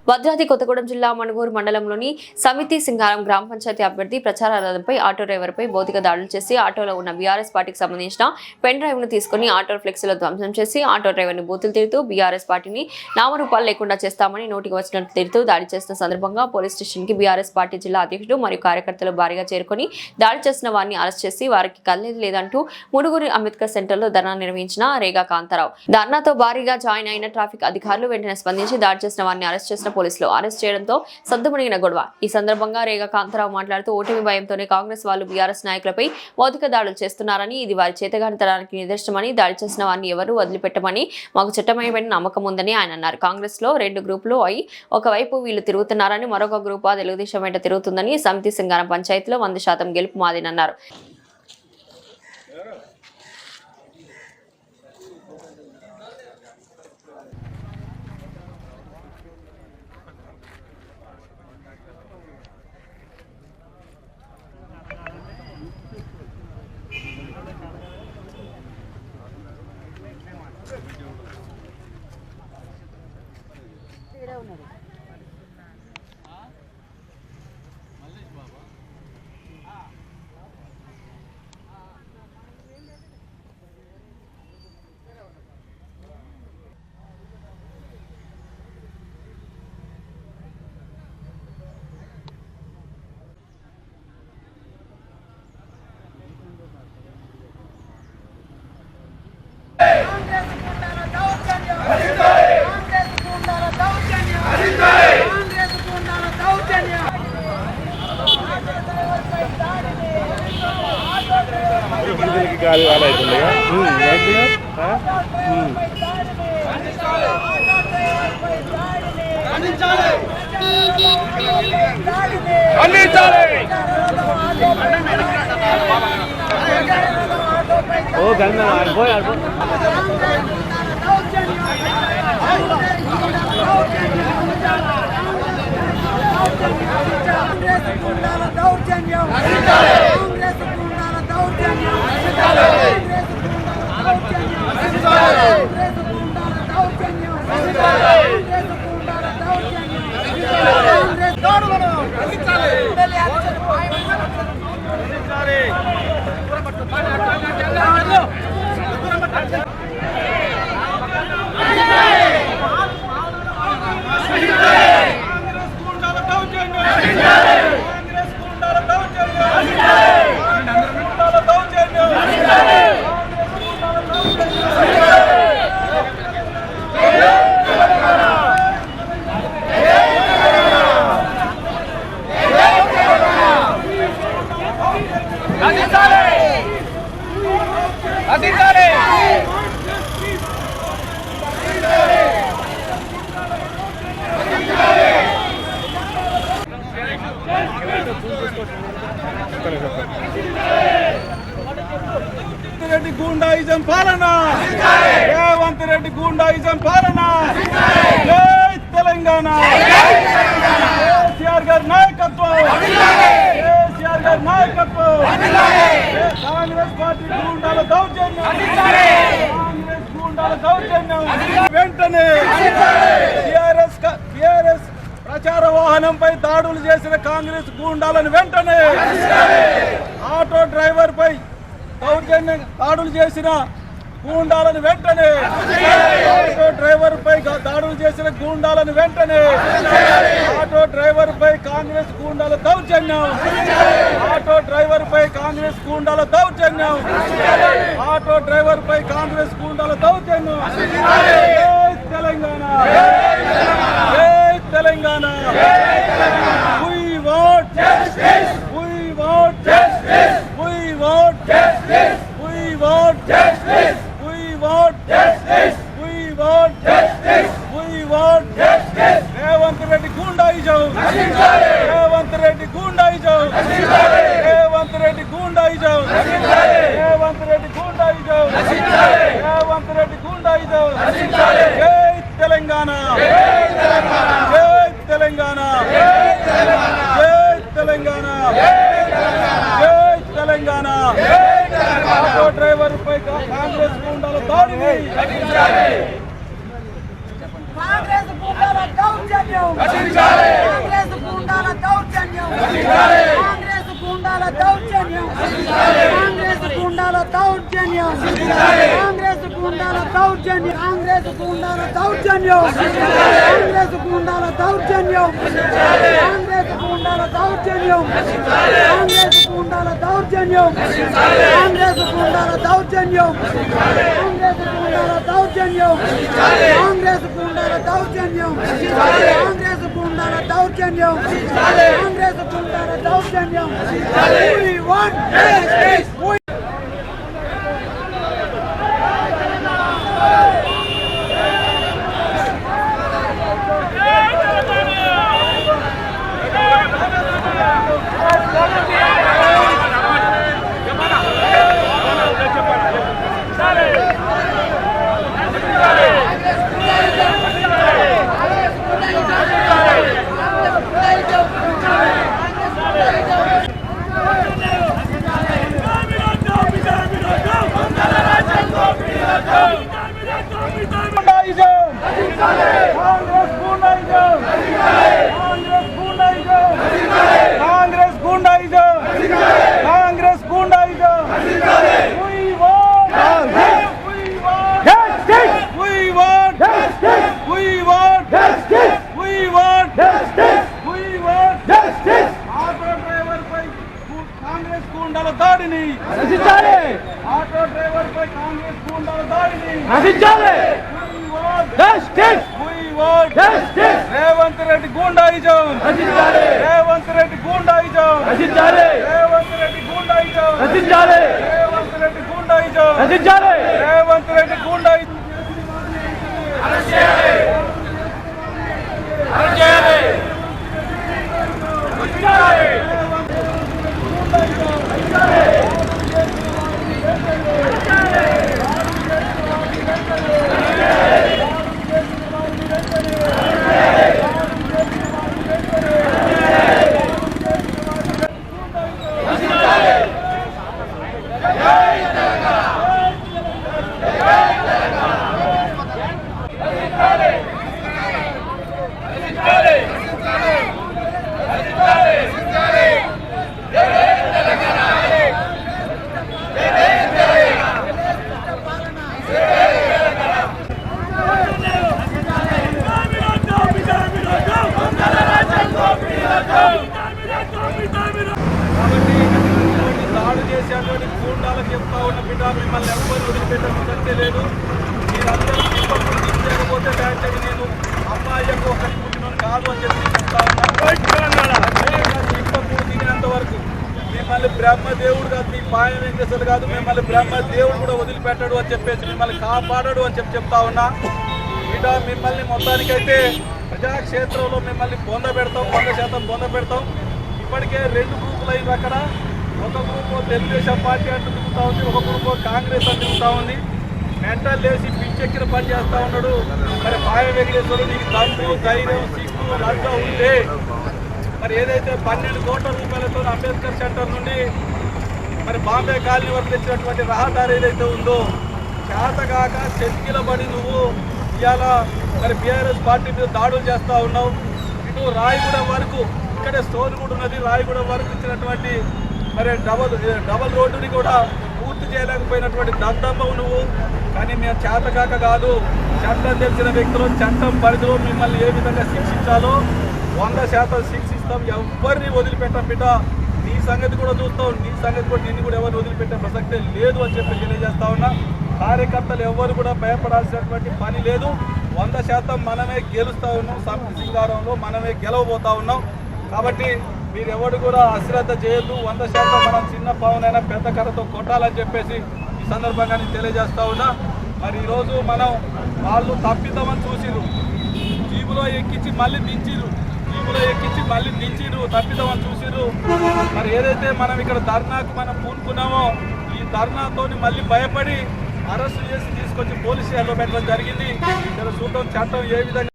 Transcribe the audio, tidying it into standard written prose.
భద్రాద్రి కొత్తగూడెం జిల్లా మణుగూరు మండలంలోని సమితి సింగారం గ్రామ పంచాయతీ అభ్యర్థి ప్రచార రథంపై ఆటో డ్రైవర్పై భౌతిక దాడులు చేసి ఆటోలో ఉన్న బీఆర్ఎస్ పార్టీకి సంబంధించిన పెన్ డ్రైవ్ ను తీసుకుని ఆటో ఫ్లెక్సీలో ధ్వంసం చేసి ఆటో డ్రైవర్ ని బూతులు తిడుతూ బీఆర్ఎస్ పార్టీని నామరూపాలు లేకుండా చేస్తామని నోటికి వచ్చినట్లు తిడుతూ దాడి చేసిన సందర్భంగా పోలీస్ స్టేషన్ కి బీఆర్ఎస్ పార్టీ జిల్లా అధ్యక్షుడు మరియు కార్యకర్తలు భారీగా చేరుకుని దాడి చేసిన వారిని అరెస్ట్ చేసి వారికి కల్లేదు లేదంటూ మునుగురు అంబేద్కర్ సెంటర్ లో ధర్నా నిర్వహించిన రేగా కాంతారావు ధర్నాతో భారీగా జాయిన్ అయిన ట్రాఫిక్ అధికారులు వెంటనే స్పందించి దాడి చేసిన వారిని అరెస్ట్ చేసిన పోలీసులు అరెస్ట్ చేయడంతో సద్దుమణిగిన గొడవ. ఈ సందర్భంగా రేగా కాంతారావు మాట్లాడుతూ ఓటమి భయంతోనే కాంగ్రెస్ వాళ్ళు బీఆర్ఎస్ నాయకులపై భౌతిక దాడులు చేస్తున్నారని ఇది వారి చేతగానితనానికి నిదర్శనమని దాడి చేసిన వారిని ఎవరూ వదిలిపెట్టమని మాకు చట్టమయమైన నమ్మకం ఉందని ఆయన అన్నారు. కాంగ్రెస్ లో రెండు గ్రూపులు అయి ఒకవైపు వీళ్ళు తిరుగుతున్నారని మరొక గ్రూప్ తెలుగుదేశం వెంట తిరుగుతుందని సమితి సింగారం పంచాయతీలో 100% గెలుపు మాదినన్నారు. రెడ్డి గూండాయిజం పాలన, రేవంత్ రెడ్డి గూండాయిజం పాలన, జై తెలంగాణ, కేసీఆర్ గారి నాయకత్వం, కేసీఆర్ గారి నాయకత్వం, కాంగ్రెస్ పార్టీ గూండాల దౌర్జన్యం, కాంగ్రెస్ గూండాల దౌర్జన్యం వెంటనే టిఆర్ఎస్ ప్రచార వాహనంపై దాడులు చేసిన కాంగ్రెస్ గూండాలను వెంటనే ఆటో డ్రైవర్ పై దౌర్జన్యం దాడులు చేసిన గూండాలను వెంటనే ఆటో డ్రైవర్ పై దాడులు చేసిన గూండాలను వెంటనే ఆటో డ్రైవర్ పై కాంగ్రెస్ గూండాల దౌర్జన్యం, ఆటో డ్రైవర్ పై కాంగ్రెస్ గూండాల దౌర్జన్యం, ఆటో డ్రైవర్ పై కాంగ్రెస్ గూండాల దౌర్జన్యం. Telangana, Telangana, we want justice, we want justice, we want justice, we want justice, we want justice, we want justice, we want justice. Revanth Reddy goondaism, Revanth Reddy goondaism, Revanth Reddy goondaism, Revanth Reddy goondaism, Revanth Reddy goondaism. జై తెలంగాణ, జై తెలంగాణ, జై తెలంగాణ, జై తెలంగాణ. ఆటో డ్రైవర్ పై కాంగ్రెస్ గుండాల దాడిని కాంగ్రెస్ గుండాల దౌర్జన్యం దౌర్జన్యం కాంగ్రెస్ గుండాల దౌర్జన్యం కాంగ్రెస్ గుండాల దౌర్జన్యం కాంగ్రెస్ గుండాల దౌర్జన్యం కాంగ్రెస్ గుండాల దౌర్జన్యం కాంగ్రెస్ గుండాల దౌర్జన్యం కాంగ్రెస్ గుండాల దౌర్జన్యం కాంగ్రెస్ గుండాల దౌర్జన్యం కాంగ్రెస్ గుండాల దౌర్జన్యం కాంగ్రెస్ గుండాల దౌర్జన్యం కాంగ్రెస్ గుండాల దౌర్జన్యం కాంగ్రెస్ గుండాల దౌర్జన్యం కాంగ్రెస్ గుండాల దౌర్జన్యం కాంగ్రెస్ గుండాల దౌర్జన్యం We want justice. Congress goondaism Congress goondaism We want justice. We want justice. We want justice. We want justice. We want justice. Auto driver పై కాంగ్రెస్ గుండాల దాడిని రక్షించాలి. ఆటో డ్రైవర్ పై కాంగ్రెస్ గుండాల దాడిని రక్షించాలి. We want justice. We want justice. Revanth Reddy goondaism రక్షించాలి. రేవంత్ రెడ్డి గుండాయిజం రక్షించాలి. రేవంత్ రెడ్డి గుండాయిజం రక్షించాలి. రేవంత్ రెడ్డి గుండాయిజం రక్షించాలి. రేవంత్ రెడ్డి గుండాయిజం అరెస్ట్ చేయాలి. అరెస్ట్ చేయాలి. రక్షించాలి. దాడి చేసేటువంటి గూండాలకు చెప్తా ఉన్న బిడ్డ మిమ్మల్ని ఎవరు వదిలిపెట్టడం సత్యలేదు. మీరందరూ దీపకులు తీసేయకపోతే బ్యాచ్ నేను అమ్మాయి యొక్క ఒకరి పుట్టినోని కాదు అని చెప్పి చెప్తా ఉన్నా. దీపకులు దిగినంత వరకు మిమ్మల్ని బ్రహ్మదేవుడు కాదు, మీ పాయ వెంకటేశ్వరుడు కాదు, మిమ్మల్ని బ్రహ్మదేవుడు కూడా వదిలిపెట్టాడు అని చెప్పేసి మిమ్మల్ని కాపాడాడు అని చెప్తా ఉన్నా. బిడ్డ మిమ్మల్ని మొత్తానికైతే ప్రజాక్షేత్రంలో మిమ్మల్ని బొంద పెడతాం, 100% బొంద పెడతాం. ఇప్పటికే 2 గ్రూపులు అయింది అక్కడ. ఒక గ్రూపు తెలుగుదేశం పార్టీ అంటూ తిరుగుతూ ఉంది, ఒక గ్రూపు కాంగ్రెస్ అని తిరుగుతూ ఉంది. మెంటల్ లేసి పిచ్చెక్కిన పని చేస్తూ ఉన్నాడు. మరి పాయ వెంకటేశ్వరుడు నీకు దమ్ము ధైర్యం సిగ్గు లజ్జ ఉంటే మరి ఏదైతే 12 కోట్ల రూపాయలతో అంబేద్కర్ సెంటర్ నుండి మరి బాంబే కాలనీ వరకు తెచ్చినటువంటి రహదారి ఏదైతే ఉందో చేతగాక చెక్కిల పడి నువ్వు ఇవాళ మరి బీఆర్ఎస్ పార్టీ మీద దాడులు చేస్తూ ఉన్నావు. ఇటు రాయగూడ వరకు ఇక్కడే స్టోన్ కూడా ఉన్నది, రాయగూడ వరకు ఇచ్చినటువంటి మరి డబల్ రోడ్డుని కూడా పూర్తి చేయలేకపోయినటువంటి దద్దమ్మవు నువ్వు. కానీ మేము చేతకాక కాదు, చట్టం తెలిసిన వ్యక్తులు చట్టం పరిధిలో మిమ్మల్ని ఏ విధంగా శిక్షించాలో 100% శిక్షిస్తాం. ఎవరిని వదిలిపెట్టాం బిడ్డ. నీ సంగతి కూడా చూస్తావు, నీ సంగతి కూడా నిన్ను కూడా ఎవరిని వదిలిపెట్టే ప్రసక్తే లేదు అని చెప్పి తెలియజేస్తా ఉన్నా. కార్యకర్తలు ఎవరు కూడా భయపడాల్సినటువంటి పని లేదు. 100% మనమే గెలుస్తూ ఉన్నాం. సమితి సింగారంలో మనమే గెలవబోతా ఉన్నాం. కాబట్టి మీరు ఎవరు కూడా అశ్రద్ధ చేయొద్దు. 100% మనం చిన్న పావునైనా పెద్ద కర్రతో కొట్టాలని చెప్పేసి ఈ సందర్భంగా నేను తెలియజేస్తా ఉన్నా. మరి ఈరోజు మనం వాళ్ళు తప్పిద్దామని చూసిరు, జీబులో ఎక్కించి మళ్ళీ దించిరు, తప్పిద్దామని చూసిరు. మరి ఏదైతే మనం ఇక్కడ ధర్నాకు మనం పూనుకున్నామో ఈ ధర్నాతోని మళ్ళీ భయపడి అరెస్టు చేసి తీసుకొచ్చి పోలీస్ స్టేషన్లో పెట్టడం జరిగింది. ఇక్కడ చూద్దాం చట్టం ఏ విధంగా